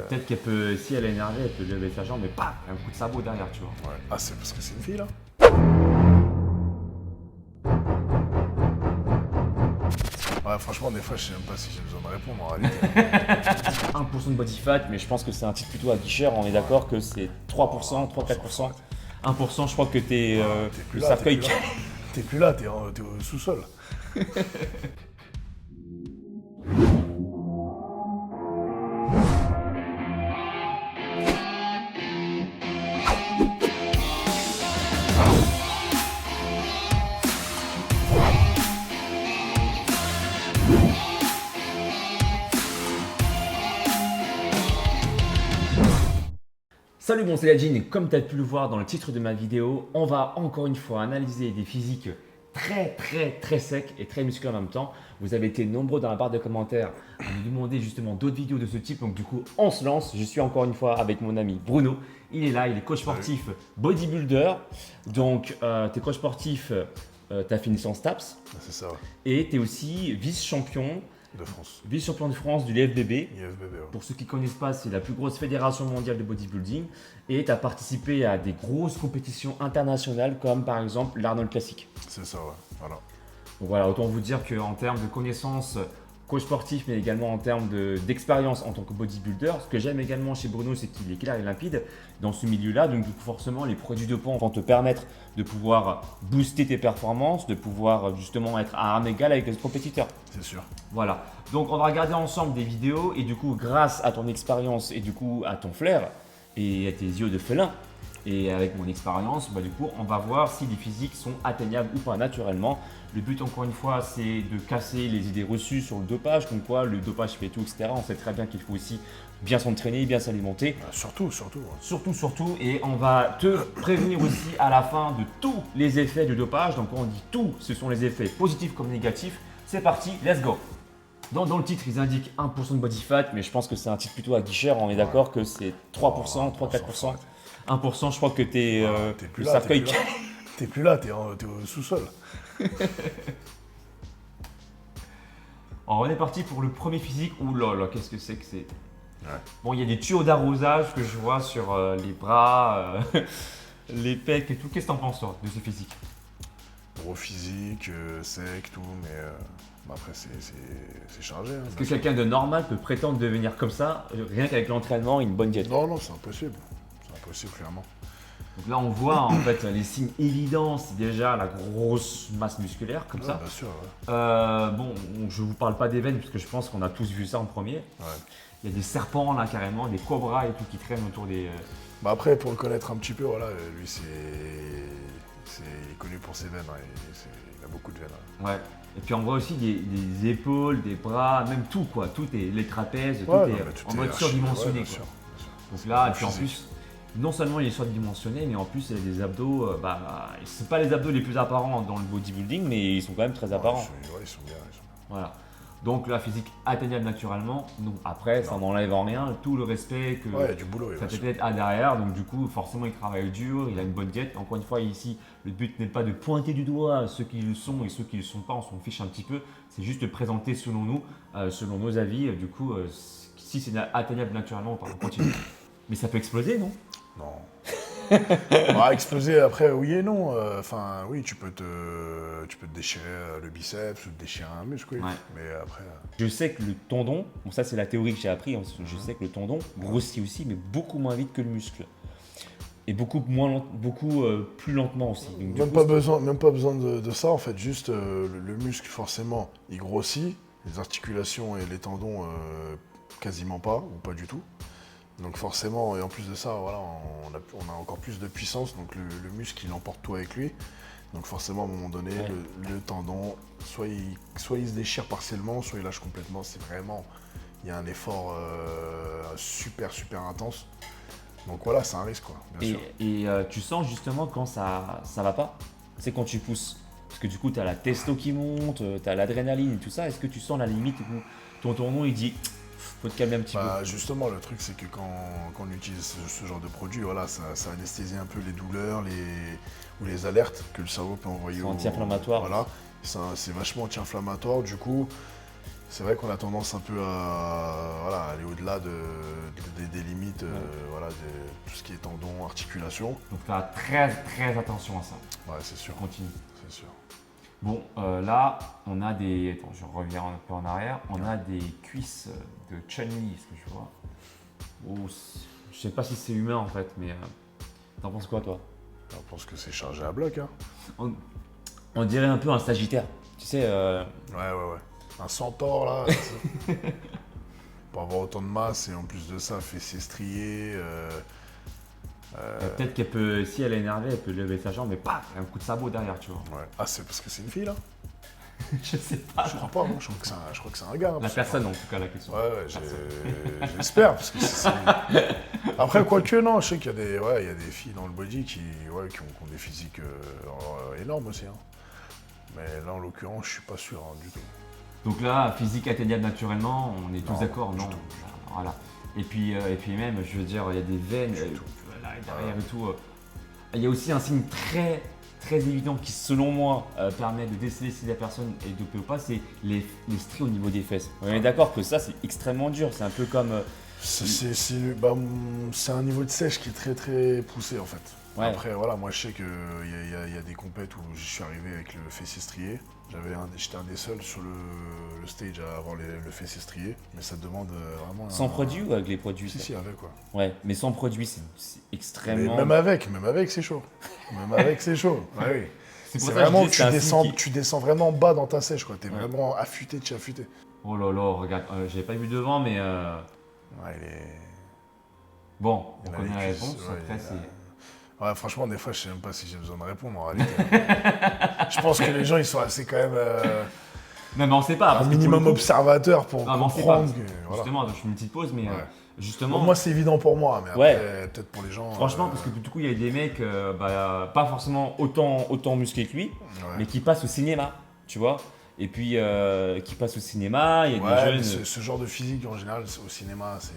Peut-être qu'elle peut, si elle est énervée, elle peut lever sa jambe, mais pas un coup de sabot derrière, tu vois. Ouais. Ah, c'est parce que c'est une fille là? Ouais, franchement, des fois, je sais même pas si j'ai besoin de répondre en réalité. 1% de body fat, mais je pense que c'est un titre plutôt à guicheur. On est d'accord que c'est 3%, 3-4%. 1%, je crois que t'es T'es plus le là, cercueil. T'es plus là, t'es au sous-sol. Salut bon c'est Yajin, et comme tu as pu le voir dans le titre de ma vidéo, on va encore une fois analyser des physiques très secs et très musclés en même temps. Vous avez été nombreux dans la barre de commentaires à me demander justement d'autres vidéos de ce type, donc du coup on se lance. Je suis encore une fois avec mon ami Bruno, il est là, il est coach sportif bodybuilder. Donc tu es coach sportif, tu as fini sans STAPS C'est ça, ouais. et tu es aussi vice-champion. De France. Vice-champion de France du l'IFBB. IFBB, ouais. Pour ceux qui ne connaissent pas, c'est la plus grosse fédération mondiale de bodybuilding. Et tu as participé à des grosses compétitions internationales comme par exemple l'Arnold Classic. C'est ça, ouais. Voilà. Donc voilà, autant vous dire qu'en termes de connaissances, coach sportif, mais également en termes d'expérience en tant que bodybuilder, ce que j'aime également chez Bruno, c'est qu'il est clair et limpide dans ce milieu-là. Donc du coup, forcément, les produits dopants vont te permettre de pouvoir booster tes performances, de pouvoir justement être à armes égales avec tes compétiteurs. C'est sûr. Voilà, donc on va regarder ensemble des vidéos et du coup, grâce à ton expérience et du coup à ton flair et à tes yeux de félin et avec mon expérience, bah, du coup, on va voir si les physiques sont atteignables ou pas naturellement. Le but, encore une fois, c'est de casser les idées reçues sur le dopage, comme quoi le dopage fait tout, etc. On sait très bien qu'il faut aussi bien s'entraîner, bien s'alimenter. Surtout. Ouais. Surtout, et on va te prévenir aussi à la fin de tous les effets du dopage. Donc, quand on dit tout, ce sont les effets positifs comme négatifs. C'est parti, let's go! Dans le titre, ils indiquent 1% de body fat, mais je pense que c'est un titre plutôt à guicheur. On est d'accord que c'est 3%, 3-4%. 1%, je crois que t'es T'es le cercueil. T'es plus là, t'es au sous-sol. Alors, on est parti pour le premier physique. Ouh là là, qu'est-ce que c'est que c'est? Ouais. Bon, il y a des tuyaux d'arrosage que je vois sur les bras, les pecs et tout. Qu'est-ce que t'en penses, toi, de ce physique? Gros physique, sec, tout, mais après, c'est chargé. Hein, Est-ce que quelqu'un de normal peut prétendre devenir comme ça, rien qu'avec l'entraînement et une bonne diète? Non, c'est impossible. C'est impossible, clairement. Donc là, on voit en fait les signes évidents, c'est déjà la grosse masse musculaire comme Ouais, ça. bien sûr, ouais. Bon, je vous parle pas des veines parce que je pense qu'on a tous vu ça en premier. Ouais. Il y a des serpents là carrément, des cobras et tout qui traînent autour des. Bah après, pour le connaître un petit peu, voilà, lui, il est connu pour ses veines. Hein, il a beaucoup de veines. Hein. Ouais. Et puis on voit aussi des épaules, des bras, même tout quoi. Tout est les trapèzes, Ouais, tout non, est mais tout en est mode archi- surdimensionné. ouais, bien Quoi. sûr, bien sûr. Donc là, et puis en Physique. plus, non seulement il est surdimensionné, mais en plus il a des abdos. C'est pas les abdos les plus apparents dans le bodybuilding, mais ils sont quand même très apparents. Ouais, ils sont bien. Voilà. Donc la physique atteignable naturellement. Donc après, ça n'enlève en rien tout le respect que Ouais, il y a du boulot. sa bien sûr. tête a derrière. Donc du coup, forcément, il travaille dur, il a une bonne diète. Encore une fois, ici, le but n'est pas de pointer du doigt ceux qui le sont et ceux qui ne le sont pas. On s'en fiche un petit peu. C'est juste de présenter selon nous, selon nos avis. Du coup, si c'est atteignable naturellement, on continue. Mais ça peut exploser, non? Non. Bah, exploser après, oui et non. Enfin, oui, tu peux te déchirer le biceps ou te déchirer un muscle, oui. Ouais. Mais après, Je sais que le tendon, bon ça c'est la théorie que j'ai appris, hein, je sais que le tendon grossit aussi, mais beaucoup moins vite que le muscle. Et beaucoup plus lentement aussi. Donc, du même coup, pas besoin de ça, en fait. Juste le muscle, forcément, il grossit. Les articulations et les tendons, quasiment pas, ou pas du tout. Donc forcément, et en plus de ça, voilà, on a encore plus de puissance. Donc le muscle, il emporte tout avec lui. Donc forcément, à un moment donné, Ouais. le tendon, soit il se déchire partiellement, soit il lâche complètement. C'est vraiment, il y a un effort super intense. Donc voilà, c'est un risque, quoi, bien sûr. Et tu sens justement quand ça va pas, c'est quand tu pousses. Parce que du coup, tu as la testo qui monte, tu as l'adrénaline et tout ça. Est-ce que tu sens la limite où ton tendon il dit faut te calmer un petit Bah, justement, le truc, c'est que quand on utilise ce genre de produit, voilà, ça anesthésie un peu les douleurs ou les alertes que le cerveau peut envoyer. C'est anti-inflammatoire. Voilà, c'est vachement anti-inflammatoire. Du coup, c'est vrai qu'on a tendance un peu à aller au-delà de des limites, voilà, tout ce qui est tendon, articulation. Donc faire très très attention à ça. Ouais, c'est sûr. Continue. C'est sûr. Bon, là, on a des. Attends, je reviens un peu en arrière. On a des cuisses de Chun-Li, ce que je vois. Oh, je sais pas si c'est humain en fait, mais t'en penses quoi toi? Je pense que c'est chargé à bloc. Hein. On dirait un peu un sagittaire. Tu sais. Ouais. Un centaure là. Pour avoir autant de masse et en plus de ça, fessiers striés. Peut-être qu'elle peut, si elle est énervée, elle peut lever sa jambe et paf, un coup de sabot derrière, tu vois. Ouais. Ah, c'est parce que c'est une fille là? Je sais pas. Je crois pas, moi. Je crois que c'est un gars. Hein, La personne en tout cas, la question. Ouais, j'espère. Parce que Après, quoique, non, je sais qu'il y a des filles dans le body qui ont des physiques énormes aussi. Hein. Mais là, en l'occurrence, je suis pas sûr du tout. Donc là, physique atteignable naturellement, on est tous d'accord, du non? tout. Voilà. Et puis même, je veux dire, il y a des veines là et derrière et tout. Il y a aussi un signe très très évident qui, selon moi, permet de déceler si la personne est dopée ou pas, c'est les stries au niveau des fesses. On est d'accord que ça, c'est extrêmement dur. C'est un peu comme. C'est un niveau de sèche qui est très très poussé en fait. Ouais. Après, voilà, moi je sais qu'il y a des compètes où je suis arrivé avec le fessier strié. J'étais un des seuls sur le stage à avoir le fessier strié, mais ça demande vraiment. Sans produit ou avec les produits? Si, avec quoi. Ouais, mais sans produit, c'est extrêmement. Mais même avec, c'est chaud. Même avec, c'est chaud. Ouais, oui. C'est C'est vraiment, que tu descends vraiment bas dans ta sèche, quoi. T'es vraiment affûté de chez affûté. Oh là là, regarde, j'avais pas vu devant, mais. Ouais, il est. Bon, on Il a connaît la les cuisses, réponse, après c'est. Ouais, franchement, des fois, je sais même pas si j'ai besoin de répondre en réalité. Je pense que les gens, ils sont assez quand même Non, mais on sait pas. un minimum observateur pour Non, mais on sait comprendre. pas. Voilà. Justement, je fais une petite pause, mais justement. Bon, moi, c'est évident pour moi, mais après, peut-être pour les gens. Franchement, parce que du coup, il y a des mecs, pas forcément autant musclés que lui, ouais. mais qui passent au cinéma, tu vois. Et puis, qui passent au cinéma, il y a des jeunes. Ce genre de physique, en général, au cinéma, c'est.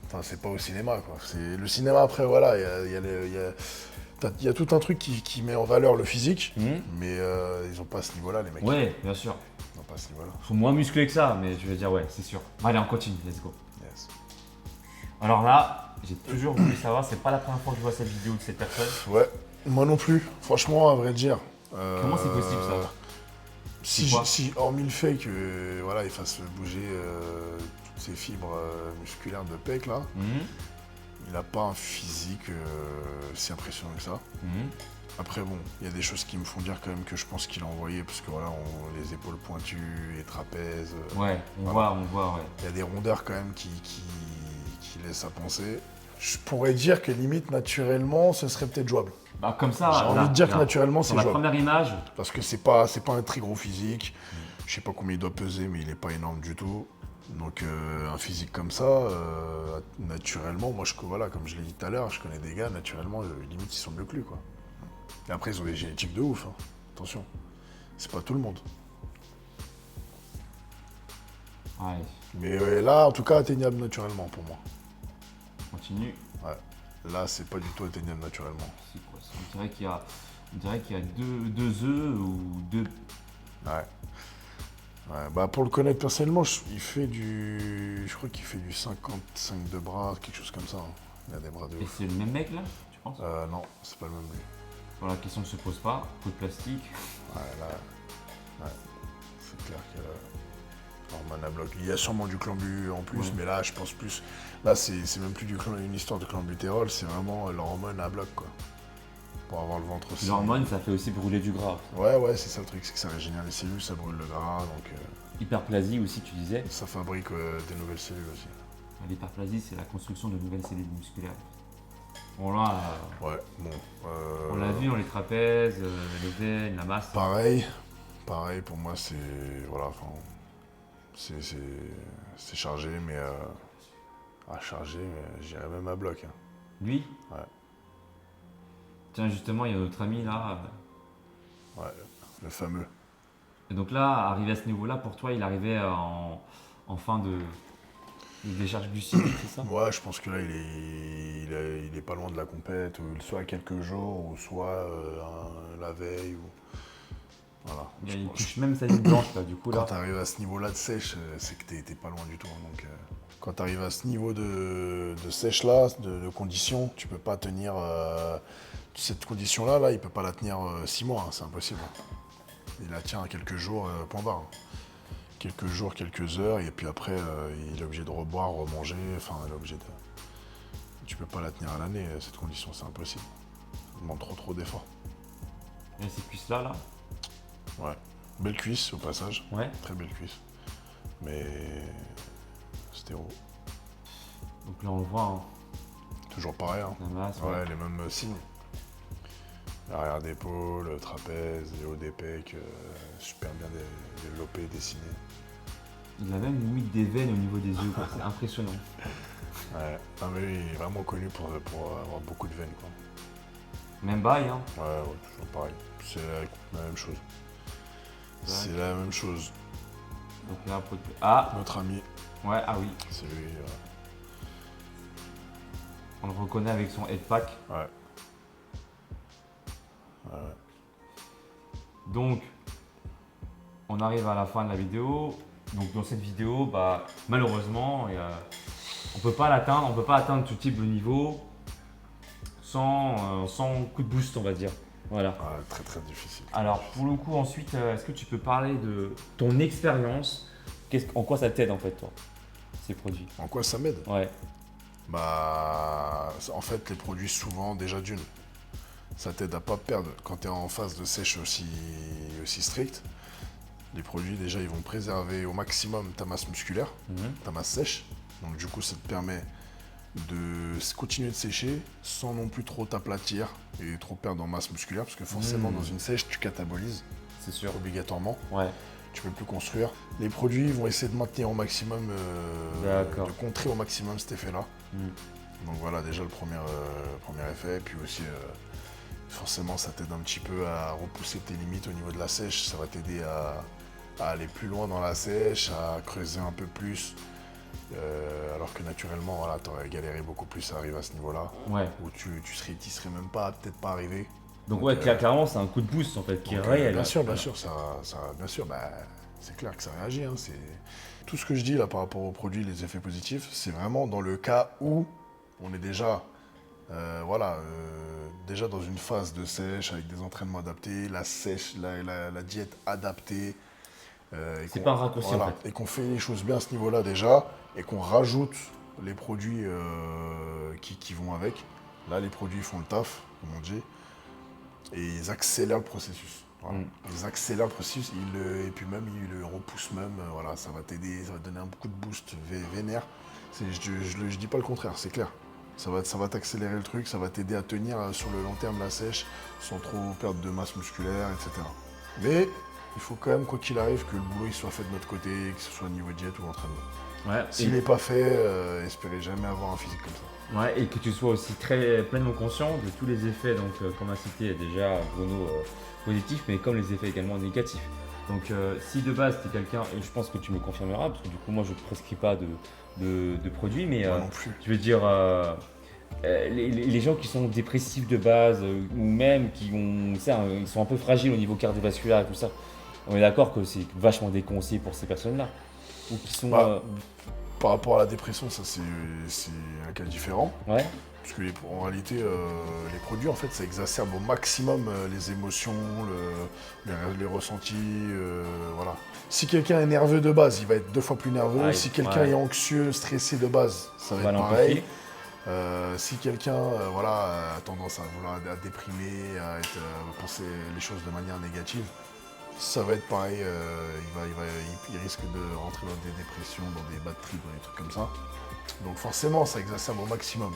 Enfin, c'est pas au cinéma, quoi. Le cinéma, après, voilà, il y a tout un truc qui met en valeur le physique, mais ils ont pas ce niveau-là, les mecs. Ouais, bien sûr. Ils ont pas ce niveau-là. Ils sont moins musclés que ça, mais je veux dire, ouais, c'est sûr. Allez, on continue, let's go. Yes. Alors là, j'ai toujours voulu savoir, c'est pas la première fois que je vois cette vidéo de cette personne. Ouais, moi non plus. Franchement, à vrai dire. Comment c'est possible ça? Si, hormis le fait que voilà, il fasse bouger toutes ces fibres musculaires de pec là, il n'a pas un physique si impressionnant que ça. Après bon, il y a des choses qui me font dire quand même que je pense qu'il a envoyé parce que voilà, les épaules pointues, les trapèzes. Ouais, on voit, ouais. Il y a des rondeurs quand même qui laissent à penser. Je pourrais dire que limite naturellement, ce serait peut-être jouable. Bah, comme ça, j'ai envie de dire que naturellement c'est jouable. La première image. Parce que c'est pas un très gros physique. Je sais pas combien il doit peser, mais il est pas énorme du tout. Donc un physique comme ça, naturellement, moi voilà, comme je l'ai dit tout à l'heure, je connais des gars, naturellement, limite ils sont mieux que lui, quoi. Et après ils ont des génétiques de ouf, hein. Attention. C'est pas tout le monde. Ouais. Mais là, en tout cas, atteignable naturellement pour moi. Continue. Ouais. Là, c'est pas du tout atteignable naturellement. C'est quoi ça? On dirait qu'il y a deux œufs ou deux. Ouais. Bah pour le connaître personnellement, je crois qu'il fait du 55 de bras, quelque chose comme ça. Hein. Il a des bras de ouf. Et c'est le même mec là, tu penses? Non, c'est pas le même lui. Bon, la question ne se pose pas. Coup de plastique. Ouais, là, c'est clair qu'il y a l'hormone à bloc. Il y a sûrement du clenbu en plus, mais là, je pense plus. Là, c'est même plus une histoire de clenbutérol, c'est vraiment l'hormone à bloc, quoi. Pour avoir le ventre aussi. L'hormone, ça fait aussi brûler du gras. Ouais, c'est ça le truc, c'est que ça régénère les cellules, ça brûle le gras, donc. Hyperplasie aussi, tu disais. Ça fabrique des nouvelles cellules aussi. L'hyperplasie, c'est la construction de nouvelles cellules musculaires. Bon là, ouais, bon. On l'a vu dans les trapèzes, les veines, la masse. Pareil pour moi, c'est voilà, enfin, c'est chargé, mais j'irais même à bloc. Hein. Lui? Ouais. Tiens, justement, il y a notre ami là. Ouais, le fameux. Et donc là, arrivé à ce niveau-là, pour toi, il arrivait en fin de décharge glucidique, c'est ça? Ouais, je pense que là, il est pas loin de la compète, soit à quelques jours, ou soit la veille. Voilà. Il touche même sa ligne blanche là, du coup Quand là. tu arrives à ce niveau-là de sèche, c'est que t'es pas loin du tout. Donc, quand tu arrives à ce niveau de sèche là, de condition, tu peux pas tenir cette condition-là, là, il peut pas la tenir 6 mois, hein, c'est impossible. Il la tient à quelques jours, point barre. Quelques jours, quelques heures, et puis après, il est obligé de reboire, remanger, enfin, il est obligé de... Tu peux pas la tenir à l'année, cette condition, c'est impossible. Ça demande trop d'efforts. Et ces cuisses là, Ouais. Belle cuisse, au passage. Ouais. Très belle cuisse. Mais... stéro. Donc là on le voit, hein. Toujours pareil, hein. La masse, Ouais, les mêmes signes. L'arrière d'épaule, trapèze, les hauts des pecs, super bien développé, dessiné. Il a même limite des veines au niveau des yeux, quoi. C'est impressionnant. Ouais, non mais lui, il est vraiment connu pour avoir beaucoup de veines, quoi. Même bail, hein. Ouais, toujours pareil. C'est la même chose. C'est la même chose. Donc là, ah, Notre ami, ouais, ah oui. c'est lui. On le reconnaît avec son headpack. Ouais. Donc, on arrive à la fin de la vidéo. Donc dans cette vidéo, bah, malheureusement, on peut pas l'atteindre. On peut pas atteindre tout type de niveau sans coup de boost, on va dire. Voilà. Ouais, très difficile. Alors pour le coup, ensuite, est-ce que tu peux parler de ton expérience? En quoi ça t'aide en fait, toi, ces produits? En quoi ça m'aide? Ouais. Bah, en fait, les produits, souvent, déjà d'une, ça t'aide à pas perdre. Quand tu es en phase de sèche aussi stricte, les produits, déjà, ils vont préserver au maximum ta masse musculaire, ta masse sèche. Donc, du coup, ça te permet de continuer de sécher sans non plus trop t'aplatir et trop perdre en masse musculaire, parce que forcément, dans une sèche, tu catabolises C'est sûr. obligatoirement. Ouais. Tu peux plus construire. Les produits vont essayer de maintenir au maximum, de contrer au maximum cet effet-là. Donc voilà, déjà le premier effet. Puis aussi, forcément, ça t'aide un petit peu à repousser tes limites au niveau de la sèche. Ça va t'aider à aller plus loin dans la sèche, à creuser un peu plus. Alors que naturellement, voilà, tu aurais galéré beaucoup plus à arriver à ce niveau-là. Ouais. Où tu serais même pas, peut-être pas arrivé. Donc ouais, clairement, c'est un coup de boost en fait qui est réel. Bien sûr, Voilà. bien sûr, bah, c'est clair que ça réagit. Hein, tout ce que je dis là par rapport aux produits, les effets positifs, c'est vraiment dans le cas où on est déjà, déjà dans une phase de sèche avec des entraînements adaptés, la sèche, la diète adaptée. C'est pas un raccourci en fait. Et qu'on fait les choses bien à ce niveau-là déjà, et qu'on rajoute les produits qui vont avec. Là, les produits font le taf, comme on dit. Et ils accélèrent le processus. Voilà. Ils accélèrent le processus et puis même ils le repoussent même. Voilà, ça va t'aider, ça va te donner un coup de boost vénère. Je dis pas le contraire, c'est clair. Ça va t'accélérer le truc, ça va t'aider à tenir sur le long terme la sèche sans trop perdre de masse musculaire, etc. Mais il faut quand même, quoi qu'il arrive, que le boulot il soit fait de notre côté, que ce soit au niveau diète ou entraînement. Ouais. S'il n'est pas fait, espérez jamais avoir un physique comme ça. Ouais, et que tu sois aussi pleinement conscient de tous les effets, donc comme a cité déjà Bruno, positifs, mais comme les effets également négatifs. Donc si de base tu es quelqu'un, et je pense que tu me confirmeras, parce que du coup moi je ne prescris pas de produits, mais Moi non plus. je veux dire, les gens qui sont dépressifs de base, ou même qui ont, ça, ils sont un peu fragiles au niveau cardiovasculaire et tout ça, on est d'accord que c'est vachement déconseillé pour ces personnes-là. Ou qui sont... Par rapport à la dépression, ça c'est un cas différent. Ouais. Parce que en réalité, les produits, en fait, ça exacerbe au maximum les émotions, les ressentis, voilà. Si quelqu'un est nerveux de base, il va être 2 fois plus nerveux. Si quelqu'un est anxieux, stressé de base, ça va être pareil. Si quelqu'un a tendance à vouloir déprimer, à penser les choses de manière négative, ça va être pareil, il risque de rentrer dans des dépressions, dans des bad trips, dans des trucs comme ça. Donc forcément, ça exacerbe au maximum.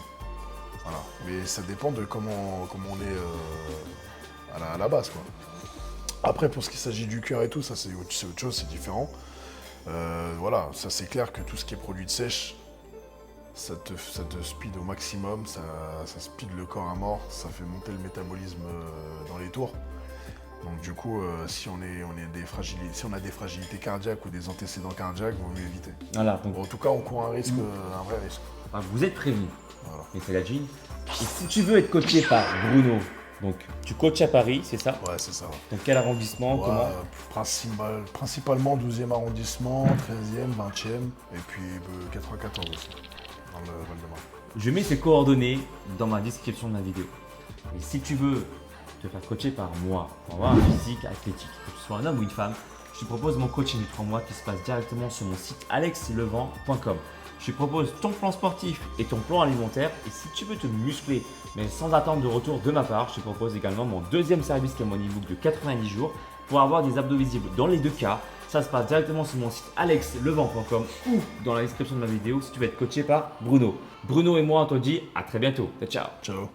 Voilà. Mais ça dépend de comment on est à la base, quoi. Après, pour ce qui s'agit du cœur et tout, ça c'est autre chose, c'est différent. Voilà, ça c'est clair que tout ce qui est produit de sèche, ça te speed au maximum, ça speed le corps à mort, ça fait monter le métabolisme dans les tours. Donc du coup, si on a des fragilités cardiaques ou des antécédents cardiaques, il vaut mieux éviter. Voilà, donc, en tout cas, on court un vrai risque. vous êtes prévenus. Voilà. Mais c'est la jean. Et si tu veux être coaché par Bruno, Donc, tu coaches à Paris, c'est ça? Ouais, c'est ça. Ouais. Dans quel arrondissement? Ouais, Comment? principalement 12e arrondissement, 13e, 20e et puis 94 aussi, dans le Val-de-Marne. Je mets ces coordonnées dans ma description de ma vidéo. Et si tu veux te faire coacher par moi, pour avoir un physique athlétique, que tu sois un homme ou une femme, je te propose mon coaching du 3 mois qui se passe directement sur mon site alexlevent.com. Je te propose ton plan sportif et ton plan alimentaire. Et si tu veux te muscler, mais sans attendre de retour de ma part, je te propose également mon deuxième service qui est mon e-book de 90 jours pour avoir des abdos visibles dans les deux cas. Ça se passe directement sur mon site alexlevent.com ou dans la description de ma vidéo si tu veux être coaché par Bruno. Bruno et moi, on te dit à très bientôt. Ciao. Ciao.